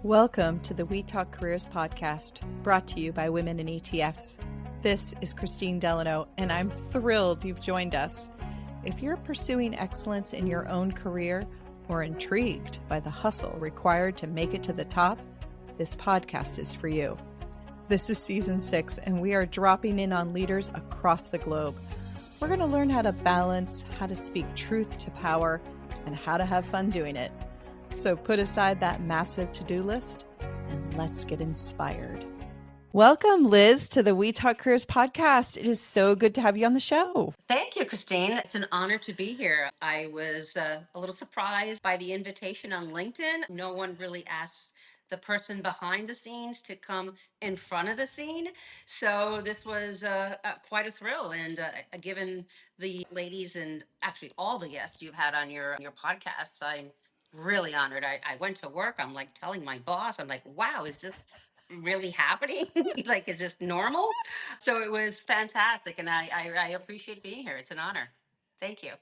Welcome to the We Talk Careers podcast, brought to you by Women in ETFs. This is Christine Delano, and I'm thrilled you've joined us. If you're pursuing excellence in your own career or intrigued by the hustle required to make it to the top, this podcast is for you. This is season 6, and we are dropping in on leaders across the globe. We're going to learn how to balance, how to speak truth to power, and how to have fun doing it. So put aside that massive to-do list and let's get inspired. Welcome, Liz, to the We Talk Careers podcast. It is so good to have you on the show. Thank you, Christine. It's an honor to be here. I was a little surprised by the invitation on LinkedIn. No one really asks the person behind the scenes to come in front of the scene. So this was quite a thrill. And given the ladies and actually all the guests you've had on your podcasts, I'm really honored. I went to work. I'm like telling my boss, I'm like, wow, is this really happening? Like, is this normal? So it was fantastic. And I appreciate being here. It's an honor. Thank you.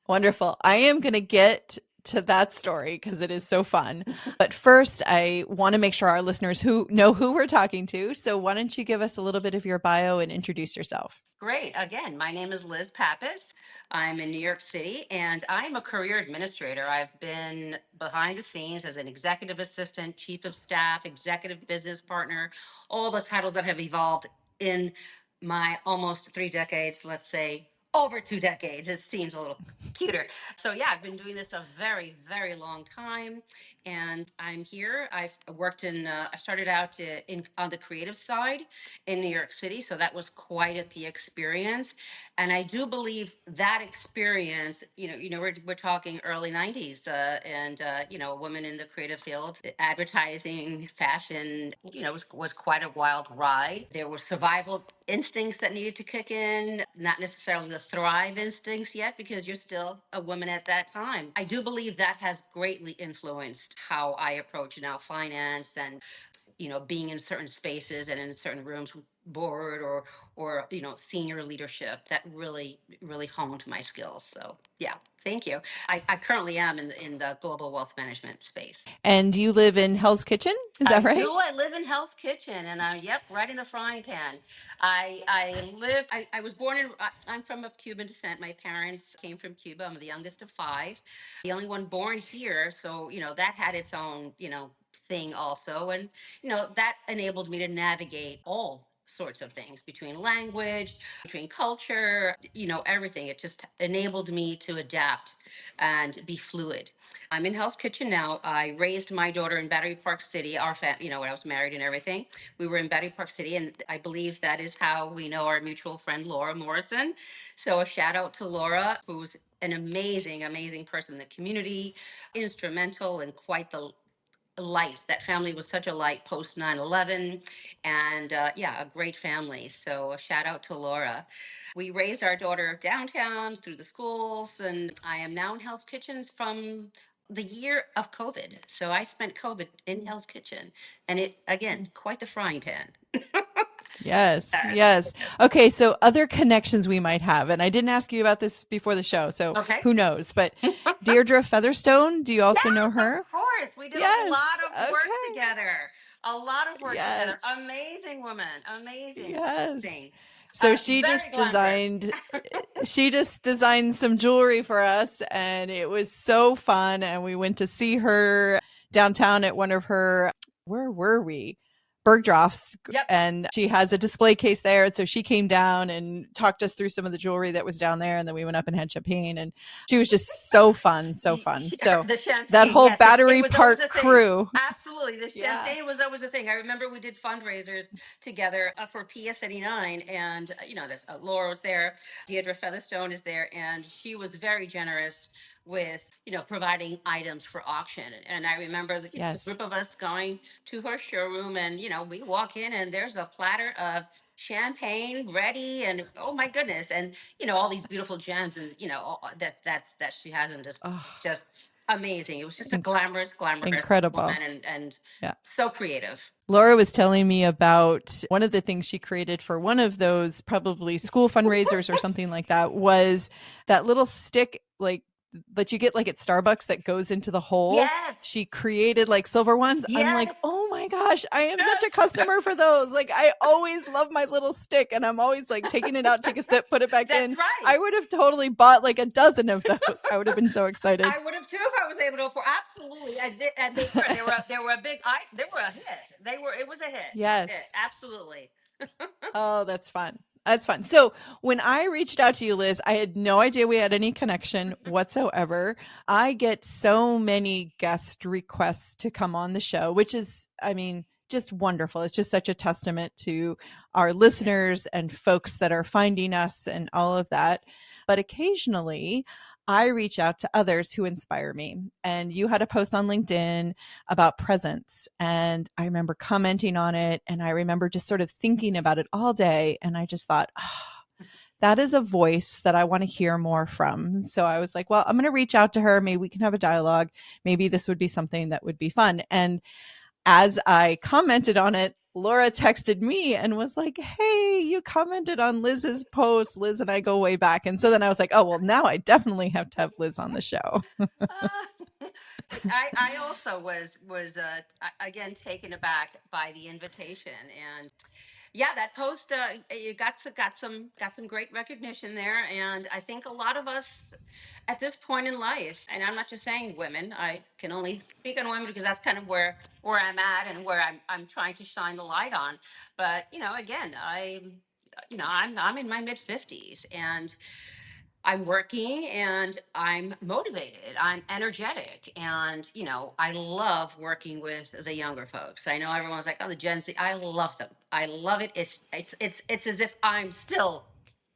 Wonderful. I am going to get to that story because it is so fun. But first, I want to make sure our listeners who know who we're talking to. So why don't you give us a little bit of your bio and introduce yourself? Great. Again, my name is Liz Pappas. I'm in New York City, and I'm a career administrator. I've been behind the scenes as an executive assistant, chief of staff, executive business partner, all the titles that have evolved in my almost 3 decades, let's say over 2 decades. It seems a little cuter. So yeah, I've been doing this a very, very long time, and I'm here. I've worked I started out on the creative side in New York City, so that was quite the experience. And I do believe that experience, we're talking early 90s, and a woman in the creative field, advertising, fashion, was quite a wild ride. There were survival instincts that needed to kick in, not necessarily the thrive instincts yet, because you're still a woman at that time. I do believe that has greatly influenced how I approach now finance and being in certain spaces and in certain rooms, board or senior leadership, that really honed my skills. So yeah, thank you. I currently am in the global wealth management space. And you live in Hell's Kitchen, is that right? I live in Hell's Kitchen, and yep, right in the frying pan. I was born I'm from of Cuban descent. My parents came from Cuba. I'm the youngest of 5, the only one born here. So, that had its own, thing also. And, that enabled me to navigate all sorts of things between language, between culture, everything. It just enabled me to adapt and be fluid. I'm in Hell's Kitchen now. I raised my daughter in Battery Park City. When I was married and everything, we were in Battery Park City, and I believe that is how we know our mutual friend Laura Morrison. So a shout out to Laura, who's an amazing, amazing person in the community, instrumental and quite the light. That family was such a light post 9/11, and a great family. So a shout out to Laura. We raised our daughter downtown through the schools, and I am now in Hell's Kitchens from the year of COVID. So I spent COVID in Hell's Kitchen, and it, again, quite the frying pan. Yes. Okay, so other connections we might have, and I didn't ask you about this before the show, so Okay. who knows? But Deirdre Featherstone, do you also know her? Of course, we did a lot of work together. A lot of work together. Amazing woman, amazing. Yes. Thing. So she just designed some jewelry for us, and it was so fun. And we went to see her downtown at one of her, where were we? Bergdorf's. Yep. And she has a display case there. And so she came down and talked us through some of the jewelry that was down there. And then we went up and had champagne, and she was just so fun. So that whole Battery Park crew. Absolutely. The champagne was always a thing. I remember we did fundraisers together for PS 89, and, Laura was there. Deirdre Featherstone is there, and she was very generous with, providing items for auction. And I remember the group of us going to her showroom, and, we walk in and there's a platter of champagne ready, and oh my goodness. And, all these beautiful gems, and, that she has, and just amazing. It was just a glamorous incredible woman, and so creative. Laura was telling me about one of the things she created for one of those probably school fundraisers or something like that, was that little stick, like that you get like at Starbucks that goes into the hole. Yes. She created like silver ones. I'm like, Yes. oh my gosh, I am such a customer for those. Like, I always love my little stick, and I'm always like taking it out, take a sip, put it back That's in. right. I would have totally bought like a dozen of those. I would have been so excited. I would have too if I was able to afford. Absolutely, I did, and they were a big. They were a hit. It was a hit. Yes. Absolutely. Oh, that's fun. That's fun. So when I reached out to you, Liz, I had no idea we had any connection whatsoever. I get so many guest requests to come on the show, which is, I mean, just wonderful. It's just such a testament to our listeners and folks that are finding us and all of that. But occasionally I reach out to others who inspire me. And you had a post on LinkedIn about presence. And I remember commenting on it. And I remember just sort of thinking about it all day. And I just thought, oh, that is a voice that I want to hear more from. So I was like, well, I'm going to reach out to her. Maybe we can have a dialogue. Maybe this would be something that would be fun. And as I commented on it, Laura texted me and was like, hey, you commented on Liz's post. Liz and I go way back. And so then I was like, oh, well, now I definitely have to have Liz on the show. I also was again taken aback by the invitation, and yeah, that post it got some great recognition there, and I think a lot of us at this point in life, and I'm not just saying women, I can only speak on women because that's kind of where I'm at and where I'm trying to shine the light on. But again, I'm in my mid 50s, and I'm working and I'm motivated. I'm energetic. And, I love working with the younger folks. I know everyone's like, oh, the Gen Z. I love them. I love it. It's as if I'm still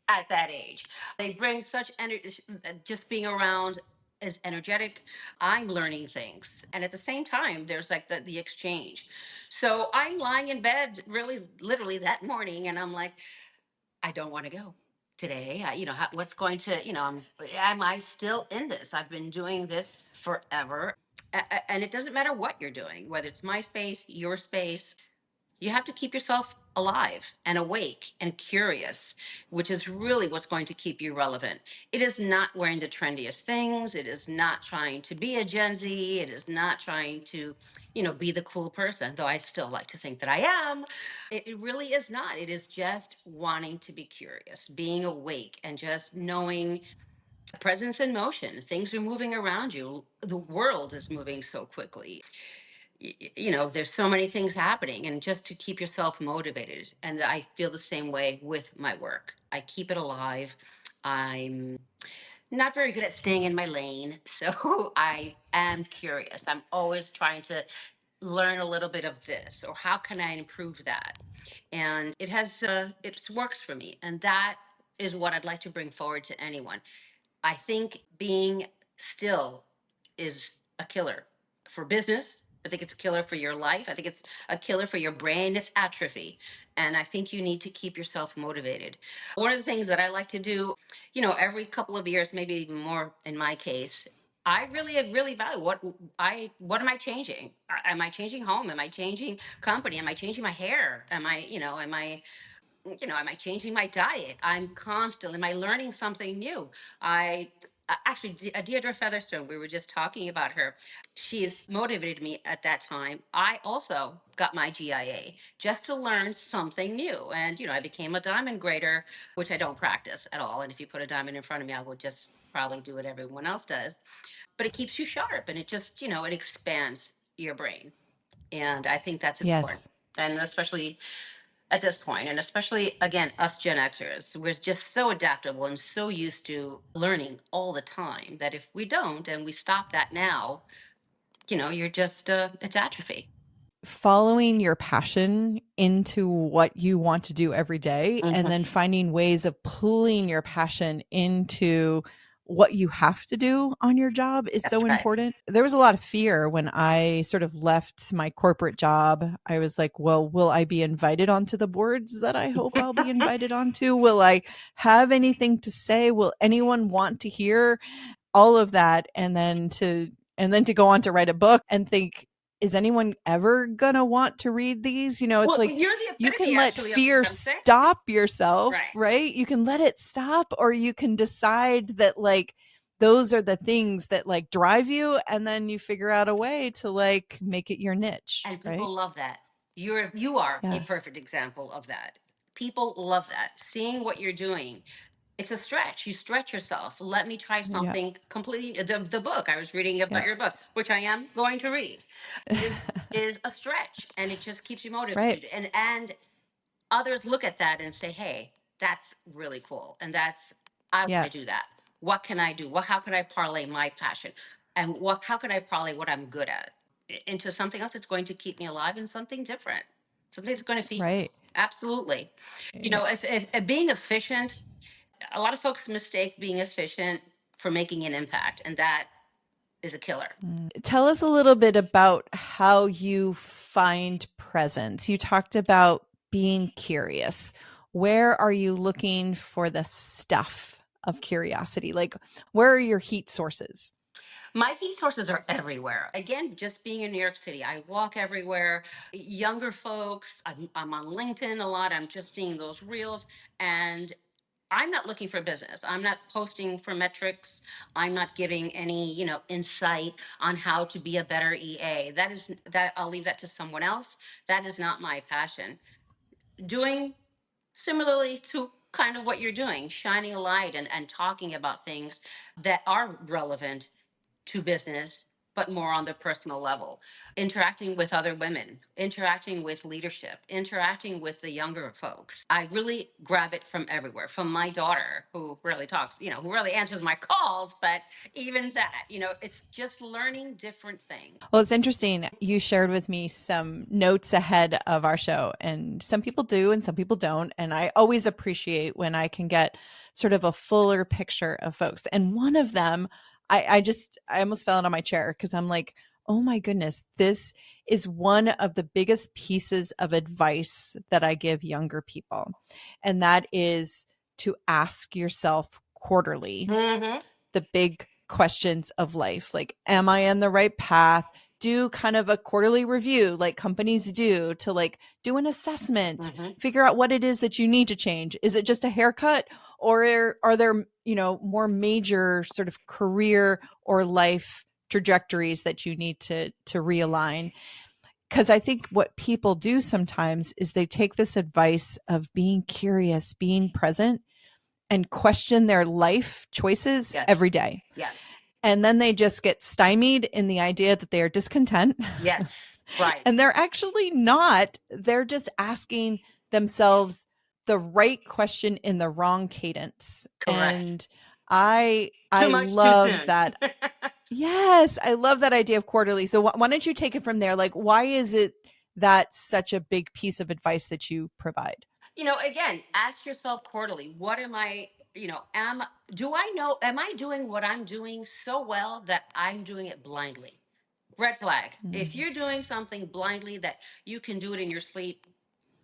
at that age. They bring such energy, just being around is energetic. I'm learning things. And at the same time, there's like the exchange. So I'm lying in bed really literally that morning and I'm like, I don't want to go today. What's going to, am I still in this? I've been doing this forever. And it doesn't matter what you're doing, whether it's my space, your space, you have to keep yourself alive and awake and curious, which is really what's going to keep you relevant. It is not wearing the trendiest things. It is not trying to be a Gen Z. It is not trying to, be the cool person, though I still like to think that I am. It really is not. It is just wanting to be curious, being awake, and just knowing presence in motion. Things are moving around you. The world is moving so quickly. There's so many things happening, and just to keep yourself motivated. And I feel the same way with my work. I keep it alive. I'm not very good at staying in my lane, so I am curious. I'm always trying to learn a little bit of this, or how can I improve that? And it works for me, and that is what I'd like to bring forward to anyone. I think being still is a killer for business. I think it's a killer for your life. I think it's a killer for your brain. It's atrophy. And I think you need to keep yourself motivated. One of the things that I like to do, every couple of years, maybe even more in my case, I really value what am I changing? Am I changing home? Am I changing company? Am I changing my hair? Am I changing my diet? Am I learning something new? Actually, Deirdre Featherstone, we were just talking about her. She has motivated me at that time. I also got my GIA just to learn something new. And, I became a diamond grader, which I don't practice at all. And if you put a diamond in front of me, I would just probably do what everyone else does. But it keeps you sharp, and it just, it expands your brain. And I think that's important. Yes. And especially at this point, and especially again, us Gen Xers, we're just so adaptable and so used to learning all the time that if we don't and we stop that now, you're just it's atrophy. Following your passion into what you want to do every day, and then finding ways of pulling your passion into what you have to do on your job is That's so right. important. There was a lot of fear when I sort of left my corporate job. I was like, well, will I be invited onto the boards that I hope I'll be invited onto? Will I have anything to say? Will anyone want to hear all of that? And then to go on to write a book and think, is anyone ever gonna want to read these? It's Well, like you're the you can epitome, let actually, of fear what I'm saying. stop yourself, Right. right? You can let it stop, or you can decide that, like, those are the things that like drive you, and then you figure out a way to like make it your niche, And right? people love that. You are a Yeah. perfect example of that. People love that. Seeing what you're doing. It's a stretch. You stretch yourself. Let me try Yeah. something completely. The book I was reading about Yeah. your book, which I am going to read, is is a stretch, and it just keeps you Right. motivated. And others look at that and say, "Hey, that's really cool," and that's I want Yeah. to do that. What can I do? What How can I parlay my passion, and what how can I parlay what I'm good at into something else that's going to keep me alive and something different, something that's going to feed me. Right. Absolutely. Yeah. If being efficient, a lot of folks mistake being efficient for making an impact, and that is a killer. Tell us a little bit about how you find presence. You talked about being curious. Where are you looking for the stuff of curiosity? Like, where are your heat sources? My heat sources are everywhere. Again, just being in New York City, I walk everywhere. Younger folks, I'm on LinkedIn a lot. I'm just seeing those reels, and I'm not looking for business. I'm not posting for metrics. I'm not giving any, insight on how to be a better EA. That I'll leave that to someone else. That is not my passion. Doing similarly to kind of what you're doing, shining a light and talking about things that are relevant to business, but more on the personal level. Interacting with other women, interacting with leadership, interacting with the younger folks. I really grab it from everywhere. From my daughter, who rarely talks, who rarely answers my calls, but even that, it's just learning different things. Well, it's interesting. You shared with me some notes ahead of our show, and some people do and some people don't. And I always appreciate when I can get sort of a fuller picture of folks. And one of them, I almost fell out of my chair because I'm like, oh my goodness, this is one of the biggest pieces of advice that I give younger people. And that is to ask yourself quarterly Mm-hmm. the big questions of life. Like, am I in the right path? Do kind of a quarterly review like companies do to like do an assessment, Mm-hmm. figure out what it is that you need to change. Is it just a haircut, or are there, more major sort of career or life trajectories that you need to realign? Because I think what people do sometimes is they take this advice of being curious, being present, and question their life choices Yes. every day. Yes. And then they just get stymied in the idea that they are discontent. Yes. Right. And they're actually not. They're just asking themselves the right question in the wrong cadence. Correct. And I Too I much too love soon. that. Yes, I love that idea of quarterly. So why don't you take it from there? Like, why is it that such a big piece of advice that you provide? Again, ask yourself quarterly, what am I, do I know, am I doing what I'm doing so well that I'm doing it blindly? Red flag. If Mm. you're doing something blindly that you can do it in your sleep,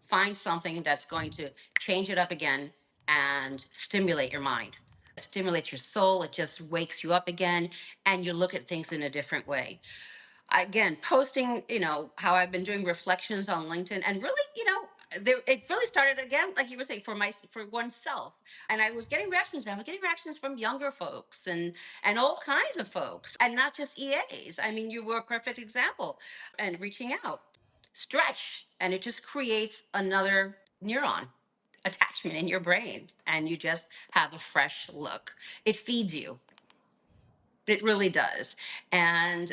find something that's going to change it up again and stimulate your mind. Stimulates your soul. It just wakes you up again, and you look at things in a different way. Again, posting, how I've been doing reflections on LinkedIn, and really, it really started again, like you were saying, for oneself. And I was getting reactions. I was getting reactions from younger folks and all kinds of folks, and not just EAs. I mean, you were a perfect example. And reaching out, stretch, and it just creates another neuron attachment in your brain, and you just have a fresh look. It feeds you. It really does. And,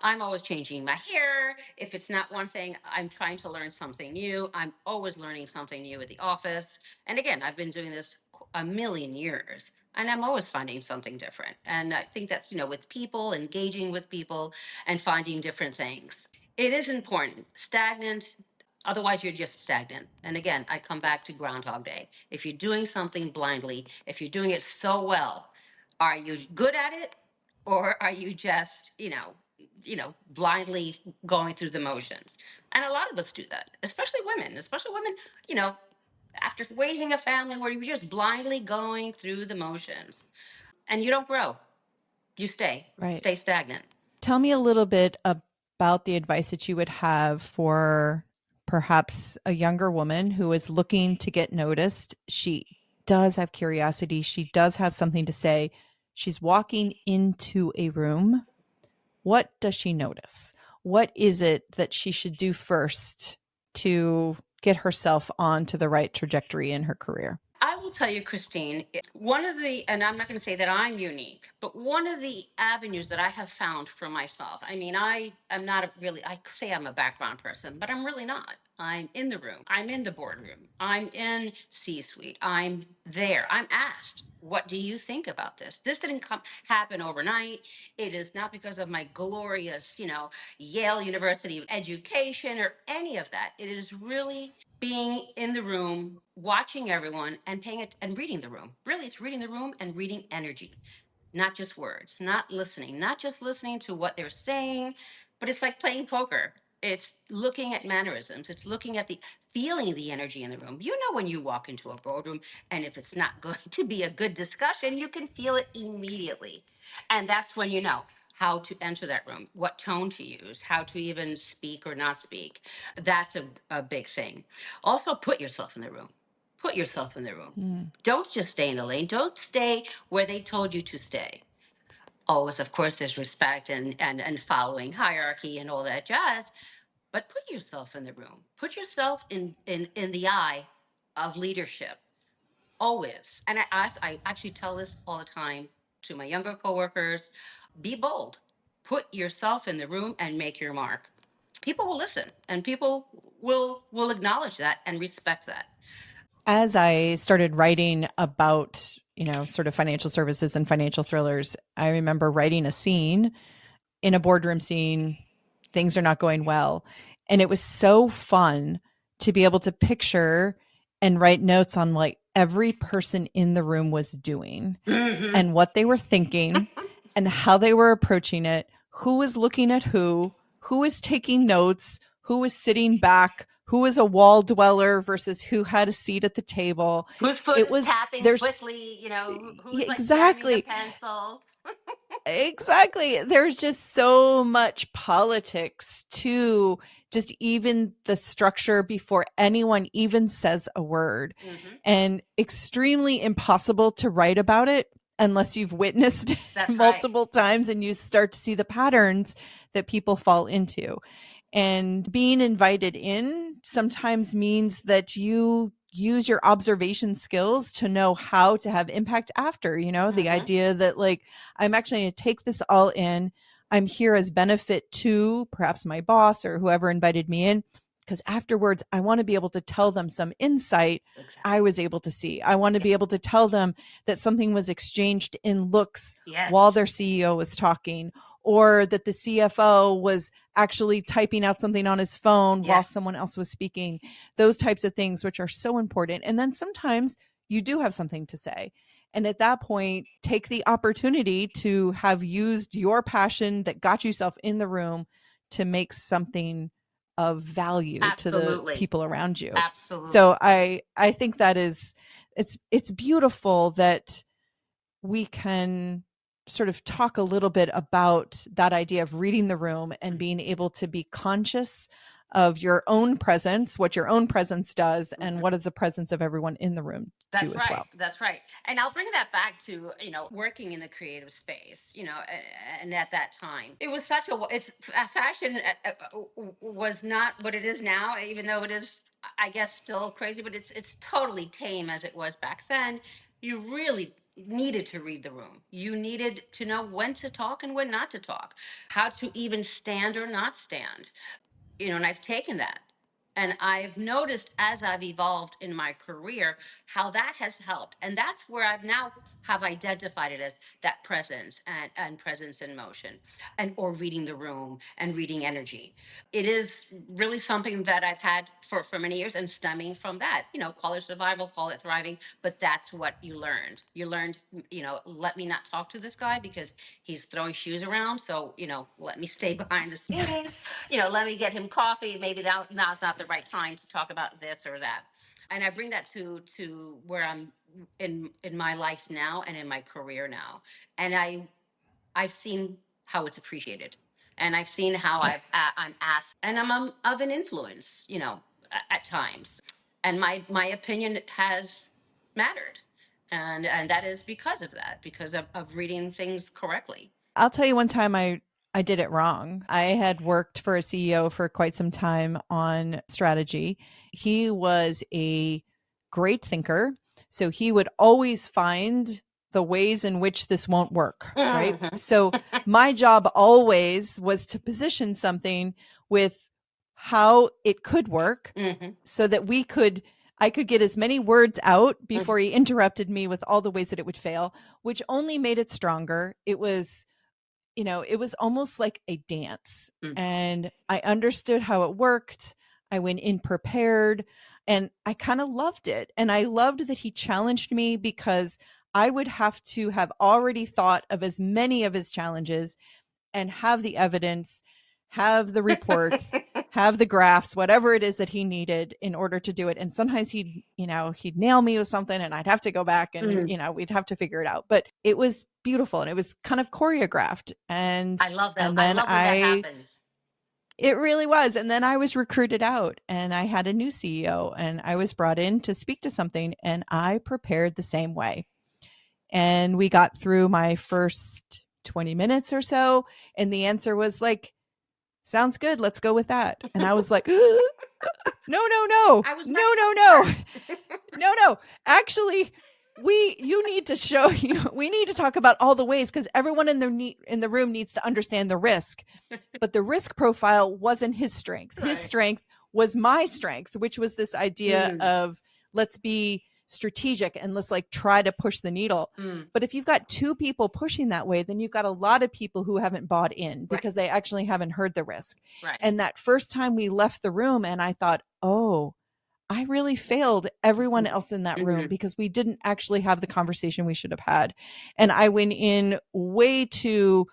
I'm always changing my hair. If it's not one thing, I'm trying to learn something new. I'm always learning something new at the office. And again, I've been doing this a million years. And I'm always finding something different. And I think that's, with people, engaging with people, and finding different things. It is important. Stagnant, otherwise, you're just stagnant. And again, I come back to Groundhog Day. If you're doing something blindly, if you're doing it so well, are you good at it, or are you just, blindly going through the motions? And a lot of us do that, especially women, you know, after raising a family where you're just blindly going through the motions, and you don't grow. You Right. stay stagnant. Tell me a little bit about the advice that you would have for perhaps a younger woman who is looking to get noticed. She does have curiosity, she does have something to say. she's walking into a room, what does she notice? What is it that she should do first to get herself onto the right trajectory in her career? I will tell you, Christine, one of the, and I'm not going to say that I'm unique, but one of the avenues that I have found for myself. I mean, I am not a really, I say I'm a background person, but I'm really not. I'm in the room. I'm in the boardroom. I'm in C-suite. I'm there. I'm asked, what do you think about this? This didn't happen overnight. It is not because of my glorious, Yale University education or any of that. It is really being in the room, watching everyone, and paying it and reading the room. Really, it's reading the room and reading energy, not just words, not listening, not just listening to what they're saying, but it's like playing poker. It's looking at mannerisms. It's looking at feeling the energy in the room. You know, when you walk into a boardroom, and if it's not going to be a good discussion, you can feel it immediately. And that's when you know how to enter that room, what tone to use, how to even speak or not speak. That's a big thing. Also, put yourself in the room. Put yourself in the room. Mm. Don't just stay in the lane. Don't stay where they told you to stay. Always, of course, there's respect and following hierarchy and all that jazz. But put yourself in the room. Put yourself in the eye of leadership. Always. And I actually tell this all the time to my younger coworkers. Be bold. Put yourself in the room and make your mark. People will listen, and people will acknowledge that and respect that. As I started writing about, sort of financial services and financial thrillers, I remember writing a scene in a boardroom scene. Things are not going well. And it was so fun to be able to picture and write notes on like every person in the room was doing and what they were thinking and how they were approaching it, who was looking at who was taking notes, who was sitting back, who was a wall dweller versus who had a seat at the table. Whose foot It is was tapping there's quickly, who's like jamming the exactly. pencil. Exactly. There's just so much politics to just even the structure before anyone even says a word, Mm-hmm. and extremely impossible to write about it unless you've witnessed That's right. multiple times and you start to see the patterns that people fall into. And being invited in sometimes means that you use your observation skills to know how to have impact after, the Mm-hmm. idea that like, I'm actually going to take this all in. I'm here as benefit to perhaps my boss or whoever invited me in, because afterwards I want to be able to tell them some insight Exactly. I was able to see. I want to Yeah. be able to tell them that something was exchanged in looks while Yes. their CEO was talking, or that the CFO was actually typing out something on his phone while Yes. someone else was speaking. Those types of things, which are so important. And then sometimes you do have something to say. And at that point, take the opportunity to have used your passion that got yourself in the room to make something of value to the Absolutely. people around you. Absolutely. So I think that is, it's beautiful that we can sort of talk a little bit about that idea of reading the room and being able to be conscious of your own presence, what your own presence does, and Mhm. what does the presence of everyone in the room do That's as right. well. That's right. And I'll bring that back to, working in the creative space, and at that time, it was such a, it's fashion was not what it is now, even though it is, I guess, still crazy, but it's totally tame as it was back then. You really needed to read the room. You needed to know when to talk and when not to talk, how to even stand or not stand, and I've taken that. And I've noticed as I've evolved in my career how that has helped. And that's where I've now have identified it as that presence and presence in motion and or reading the room and reading energy. It is really something that I've had for many years and stemming from that, call it survival, call it thriving, but that's what you learned. You learned, let me not talk to this guy because he's throwing shoes around. So, let me stay behind the scenes, let me get him coffee. Maybe now's not the right time to talk about this or that. And I bring that to where I'm in my life now and in my career now. And I've seen how it's appreciated, and I've seen how Yep. I'm asked, and I'm of an influence, at times, and my opinion has mattered. And that is because of that, because of reading things correctly. I'll tell you one time I did it wrong. I had worked for a CEO for quite some time on strategy. He was a great thinker. So he would always find the ways in which this won't work, right? Mhm. So my job always was to position something with how it could work Mhm. so that I could get as many words out before he Mhm. interrupted me with all the ways that it would fail, which only made it stronger. It was, it was almost like a dance. Mm. And I understood how it worked. I went in prepared and I kind of loved it. And I loved that he challenged me because I would have to have already thought of as many of his challenges and have the evidence, have the reports, have the graphs, whatever it is that he needed in order to do it. And sometimes he'd nail me with something and I'd have to go back and, Mhm. we'd have to figure it out. But it was beautiful and it was kind of choreographed. I love that. And I then love when that happens. it really was. And then I was recruited out and I had a new CEO and I was brought in to speak to something and I prepared the same way. And we got through my first 20 minutes or so. And the answer was like, sounds good. Let's go with that. And I was like, no, no, no, I was ready no, for no, no, it. no, no. Actually, you need to show you, we need to talk about all the ways because everyone in the room needs to understand the risk. But the risk profile wasn't his strength. His Right. strength was my strength, which was this idea Mm. of let's be strategic and let's like try to push the needle. Mm. But if you've got two people pushing that way, then you've got a lot of people who haven't bought in Right. because they actually haven't heard the risk. Right. And that first time we left the room and I thought, oh, I really failed everyone else in that room Mhm. because we didn't actually have the conversation we should have had. And I went in way too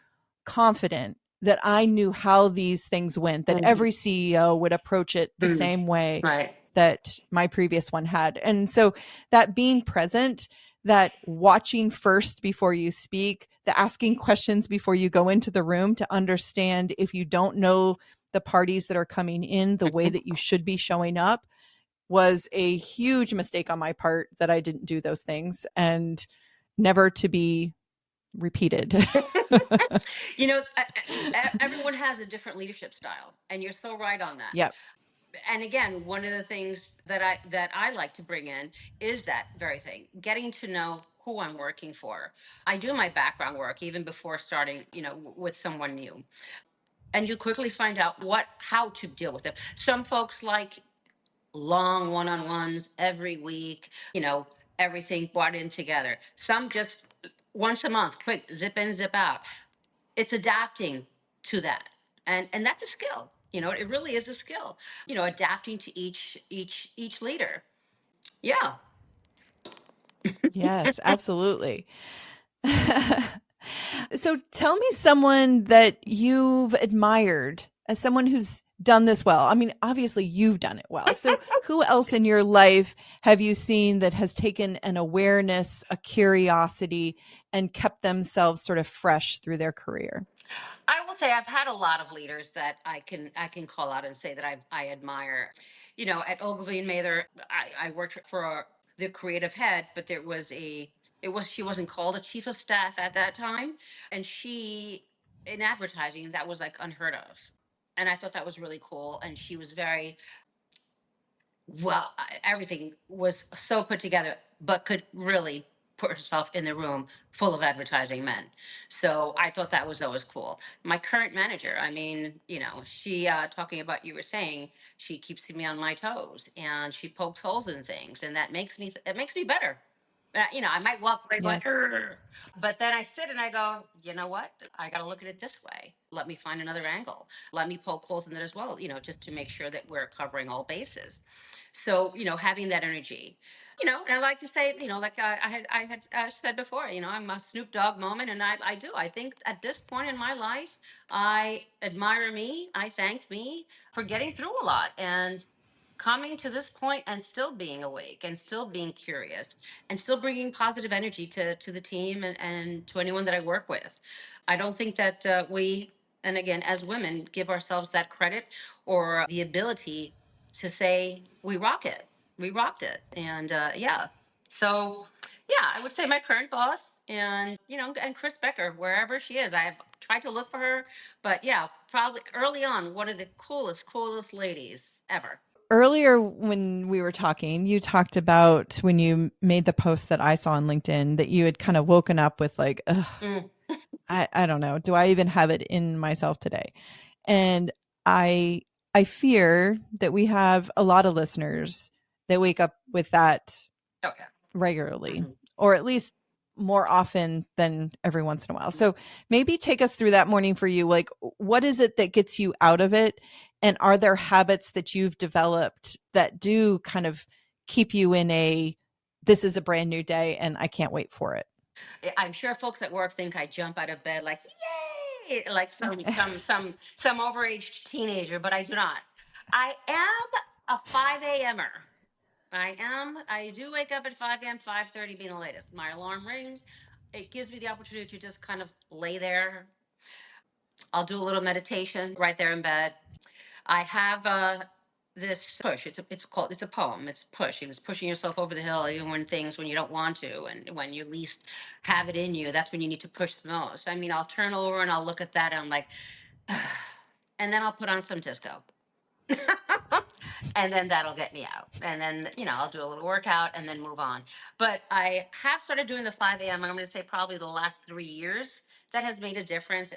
confident that I knew how these things went, that Mhm. every CEO would approach it the Mm. same way Right. that my previous one had. And so that being present, that watching first before you speak, the asking questions before you go into the room to understand if you don't know the parties that are coming in the way that you should be showing up was a huge mistake on my part that I didn't do those things and never to be repeated. Everyone has a different leadership style, and you're so right on that. Yep. And again, one of the things that I like to bring in is that very thing, getting to know who I'm working for. I do my background work even before starting, with someone new. And you quickly find out how to deal with them. Some folks like long one-on-ones every week, everything brought in together. Some just once a month, quick, zip in, zip out. It's adapting to that. And that's a skill. It really is a skill. Adapting to each leader. Yeah. Yes, absolutely. So tell me someone that you've admired as someone who's done this well. I mean, obviously you've done it well. So who else in your life have you seen that has taken an awareness, a curiosity, and kept themselves sort of fresh through their career? I will say I've had a lot of leaders that I can call out and say that I admire. At Ogilvy and Mather, I worked for the creative head, but she wasn't called a chief of staff at that time, and she in advertising that was like unheard of, and I thought that was really cool. And she was very everything was so put together, but could really put herself in the room full of advertising men. So I thought that was always cool. My current manager, I mean, she talking about you were saying she keeps me on my toes and she pokes holes in things, and it makes me better. I might walk away going, Yes. "Urgh." But then I sit and I go, you know what? I got to look at it this way. Let me find another angle. Let me poke holes in it as well, just to make sure that we're covering all bases. So, having that energy, and I like to say, like I had said before, I'm a Snoop Dogg moment, and I do. I think at this point in my life, I admire me. I thank me for getting through a lot and coming to this point and still being awake and still being curious and still bringing positive energy to the team and to anyone that I work with. I don't think that we, and again, as women, give ourselves that credit or the ability to say we rock it, we rocked it, and yeah. So Yeah, I would say my current boss and, and Chris Becker, wherever she is. I've tried to look for her, but yeah, probably early on, one of the coolest ladies ever. Earlier, when we were talking, you talked about when you made the post that I saw on LinkedIn that you had kind of woken up with like, ugh, Mm. I don't know, do I even have it in myself today? And I I fear that we have a lot of listeners that wake up with that Okay. regularly, hmm or at least more often than every once in a while. So maybe take us through that morning for you. Like, what is it that gets you out of it? And are there habits that you've developed that do kind of keep you in this is a brand new day and I can't wait for it? I'm sure folks at work think I jump out of bed like, yay, like some overage teenager, but I do not. I am a 5 a.m.er. I do wake up at 5 a.m., 5:30 being the latest. My alarm rings. It gives me the opportunity to just kind of lay there. I'll do a little meditation right there in bed. I have this push. It's a poem. It's push. It's pushing yourself over the hill, even when you don't want to, and when you least have it in you. That's when you need to push the most. I mean, I'll turn over and I'll look at that and I'm like, and then I'll put on some disco. And then that'll get me out. And then, I'll do a little workout and then move on. But I have started doing the 5 a.m. I'm going to say probably the last 3 years. That has made a difference.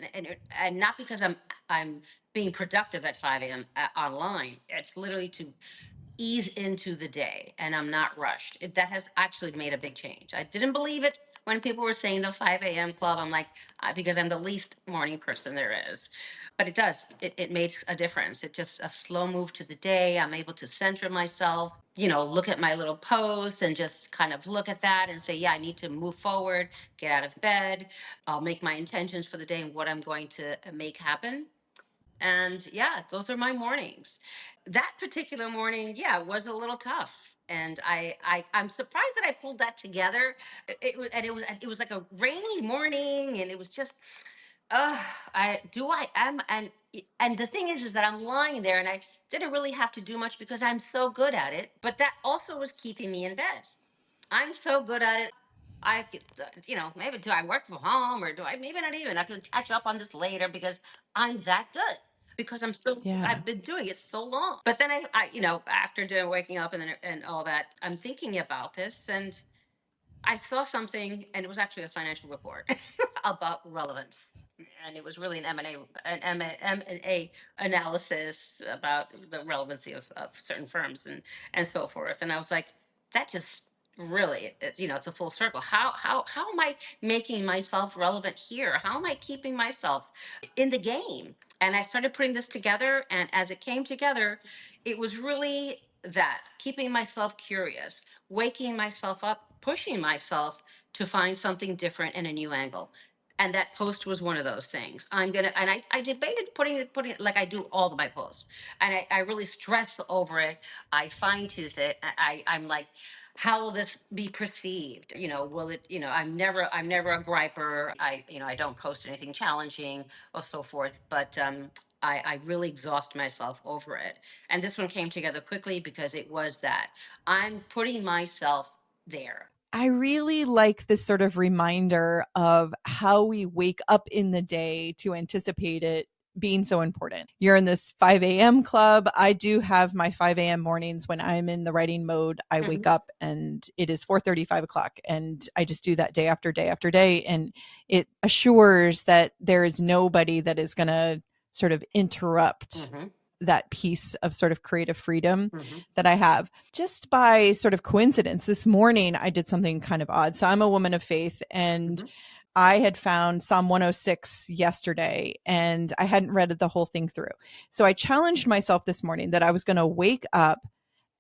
And not because I'm being productive at 5 a.m. Online. It's literally to ease into the day and I'm not rushed. That has actually made a big change. I didn't believe it when people were saying the 5 a.m. club. I'm like, because I'm the least morning person there is. But it does. It makes a difference. It just a slow move to the day. I'm able to center myself, look at my little post and just kind of look at that and say, yeah, I need to move forward, get out of bed. I'll make my intentions for the day and what I'm going to make happen. And yeah, those are my mornings. That particular morning, yeah, was a little tough. And I'm surprised that I pulled that together. It was like a rainy morning and it was just I do I am and the thing is that I'm lying there and I didn't really have to do much because I'm so good at it, but that also was keeping me in bed. I'm so good at it. I could, maybe do I work from home or do I maybe not even? I can catch up on this later because I'm that good. Because Yeah. I've been doing it so long. But then after doing waking up and all that, I'm thinking about this and I saw something, and it was actually a financial report about relevance, and it was really an M&A analysis about the relevancy of certain firms and so forth. And I was like, that just really, it's a full circle. How am I making myself relevant here? How am I keeping myself in the game? And I started putting this together, and as it came together, it was really that keeping myself curious, waking myself up, pushing myself to find something different and a new angle. And that post was one of those things. I debated putting it like I do all of my posts. And I really stress over it. I fine tooth it. I'm like, how will this be perceived? Will it, I'm never a griper. I don't post anything challenging or so forth. But I really exhaust myself over it. And this one came together quickly because it was that I'm putting myself there. I really like this sort of reminder of how we wake up in the day to anticipate it being so important. You're in this 5 a.m. club. I do have my 5 a.m. mornings when I'm in the writing mode. I wake Mhm. up and it is 4:30, 5 o'clock. And I just do that day after day after day. And it assures that there is nobody that is going to sort of interrupt Mhm. that piece of sort of creative freedom Mhm. that I have. Just by sort of coincidence, this morning I did something kind of odd. So I'm a woman of faith and Mhm. I had found Psalm 106 yesterday and I hadn't read the whole thing through. So I challenged myself this morning that I was going to wake up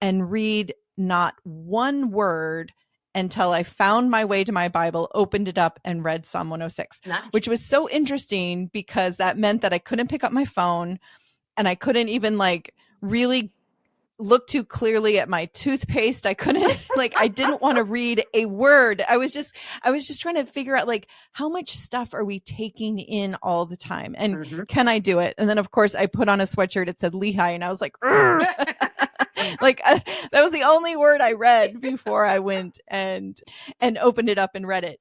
and read not one word until I found my way to my Bible, opened it up, and read Psalm 106, Nice. which was so interesting because that meant that I couldn't pick up my phone and I couldn't even like really look too clearly at my toothpaste. I couldn't like I didn't want to read a word. I was just trying to figure out like how much stuff are we taking in all the time and Mhm. can I do it? And then of course I put on a sweatshirt. It said Lehigh and I was like, "Urgh." Like that was the only word I read before I went and opened it up and read it.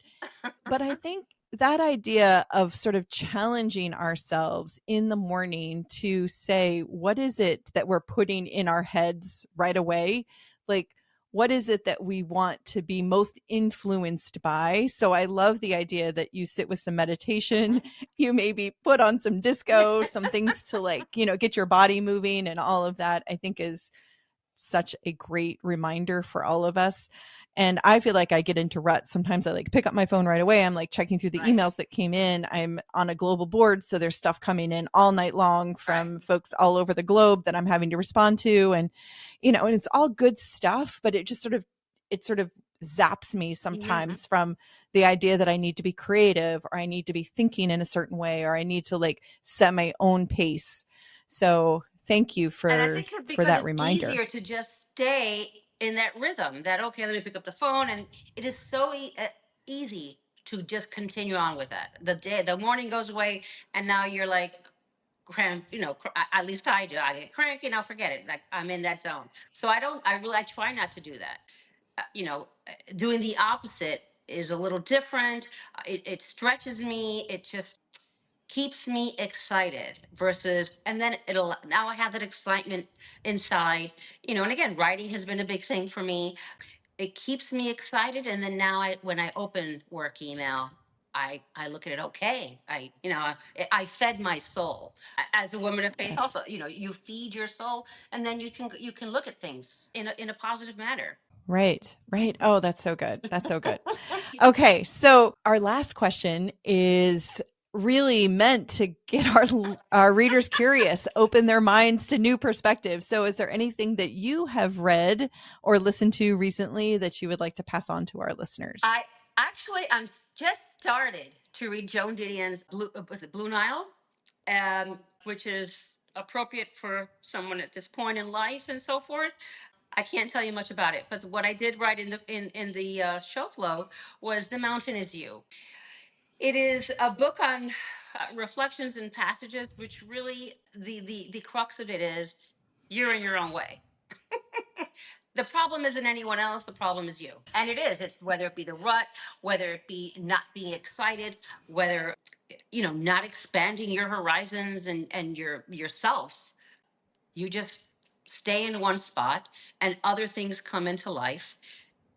But I think that idea of sort of challenging ourselves in the morning to say, what is it that we're putting in our heads right away? Like, what is it that we want to be most influenced by? So I love the idea that you sit with some meditation, you maybe put on some disco, some things to like, get your body moving and all of that, I think is such a great reminder for all of us. And I feel like I get into ruts. Sometimes I like pick up my phone right away. I'm like checking through the emails that came in. I'm on a global board, so there's stuff coming in all night long from folks all over the globe that I'm having to respond to. And, and it's all good stuff, but it just sort of zaps me sometimes from the idea that I need to be creative or I need to be thinking in a certain way or I need to like set my own pace. So thank you for that reminder. It's easier to just stay in that rhythm that, okay, let me pick up the phone. And it is so easy to just continue on with that. The morning goes away and now you're like, cramp, at least I do. I get cranky and I'll forget it. Like I'm in that zone. So I try not to do that. Doing the opposite is a little different. It stretches me. It just keeps me excited versus, and then now I have that excitement inside, and again, writing has been a big thing for me. It keeps me excited. And then now when I open work email, I look at it. Okay. I fed my soul as a woman of faith. Also, you feed your soul and then you can look at things in a positive manner. Right. Oh, that's so good. That's so good. Okay. So our last question is really meant to get our readers curious, open their minds to new perspectives. So is there anything that you have read or listened to recently that you would like to pass on to our listeners? I'm just started to read Joan Didion's Blue Nile, which is appropriate for someone at this point in life and so forth. I can't tell you much about it, but what I did write in the show flow was The Mountain Is You. It is a book on reflections and passages, which really the crux of it is you're in your own way. The problem isn't anyone else. The problem is you. And it is. It's whether it be the rut, whether it be not being excited, whether, not expanding your horizons and yourself. You just stay in one spot and other things come into life.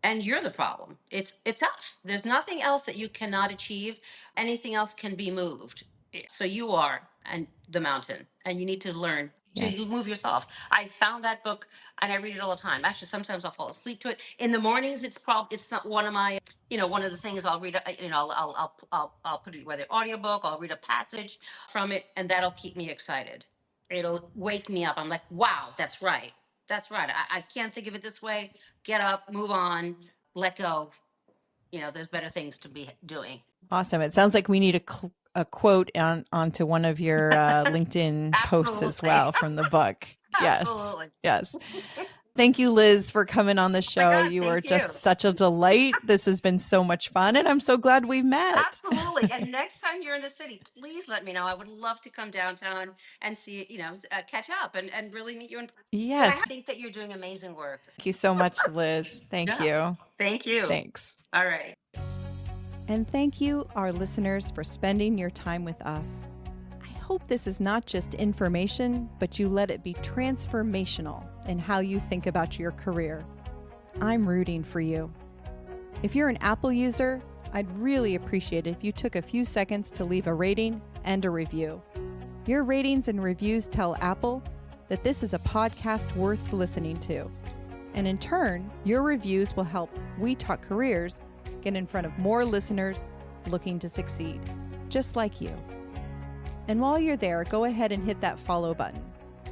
And you're the problem. It's us. There's nothing else that you cannot achieve. Anything else can be moved. So you are and the mountain, and you need to learn to move yourself. I found that book and I read it all the time. Actually, sometimes I'll fall asleep to it. In the mornings, it's not one of my, one of the things I'll read. I'll put it whether audiobook. I'll read a passage from it, and that'll keep me excited. It'll wake me up. I'm like, wow, that's right. That's right. I can't think of it this way. Get up, move on, let go. There's better things to be doing. Awesome. It sounds like we need a quote onto one of your LinkedIn posts as well from the book. Absolutely. Yes. Thank you, Liz, for coming on the show. God, you are just such a delight. This has been so much fun, and I'm so glad we've met. Absolutely. And next time you're in the city, please let me know. I would love to come downtown and see, catch up and really meet you in person. Yes. I think that you're doing amazing work. Thank you so much, Liz. Thank you. Thank you. Thanks. All right. And thank you, our listeners, for spending your time with us. I hope this is not just information, but you let it be transformational in how you think about your career. I'm rooting for you. If you're an Apple user, I'd really appreciate it if you took a few seconds to leave a rating and a review. Your ratings and reviews tell Apple that this is a podcast worth listening to. And in turn, your reviews will help We Talk Careers get in front of more listeners looking to succeed, just like you. And while you're there, go ahead and hit that follow button,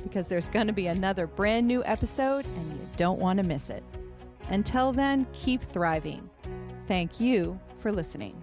because there's going to be another brand new episode and you don't want to miss it. Until then, keep thriving. Thank you for listening.